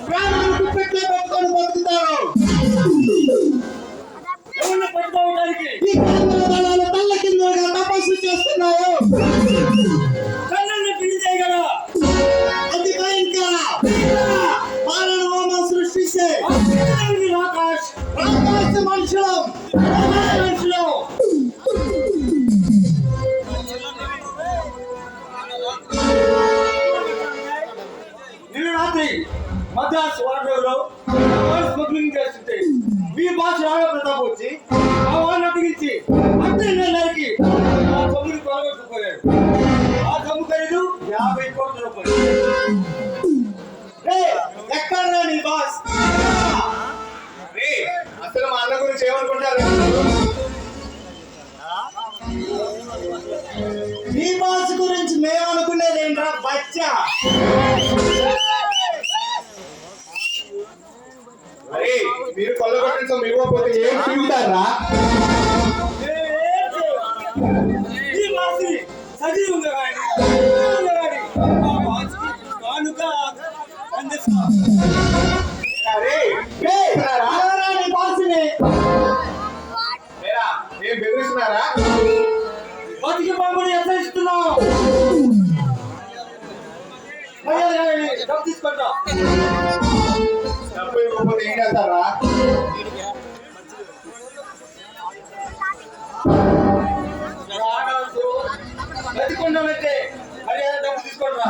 ప్రాణాలకు పెట్టే పెట్టుకొని బతుకుతారు. ఈ కేంద్ర దళాలు తల్ల కిందగా తపస్సు చేస్తున్నాయి. అతి భయంకర పాలన హోమం సృష్టిస్తే రాకాశ మనుషులం నిన్న రాత్రి మద్రాసు వార్డులో స్మగ్లింగ్ చేస్తుంటే మీ బాస్ రాఘవ ప్రతాప్ వచ్చి ఆ వాడిని అతికించి అంతే నెలకి ఆ తమ్ముడిని కొలగొట్టుకుపోయాడు. ఆ తమ్ము ఖరీదు 50 కోట్ల రూపాయలు. ఎక్కడ నీ బాస్? అసలు మా అన్న గురించి ఏమనుకుంటారు? నీ బాస్ గురించి మేమనుకునేది ఏంట్రా బచ్చా? మీరు కొల్లగొట్టిన ఇవ్వకపోతే ఏం తింటారా? ఏం బెదిరిస్తున్నారా? బతికి పంపుని ఎంత ఇస్తున్నావు? డబ్బు తీసుకుంటా. డబ్బు ఇవ్వకపోతే ఏం చేస్తారా? బతికుండాలంటే మరి డబ్బు తీసుకుంటా.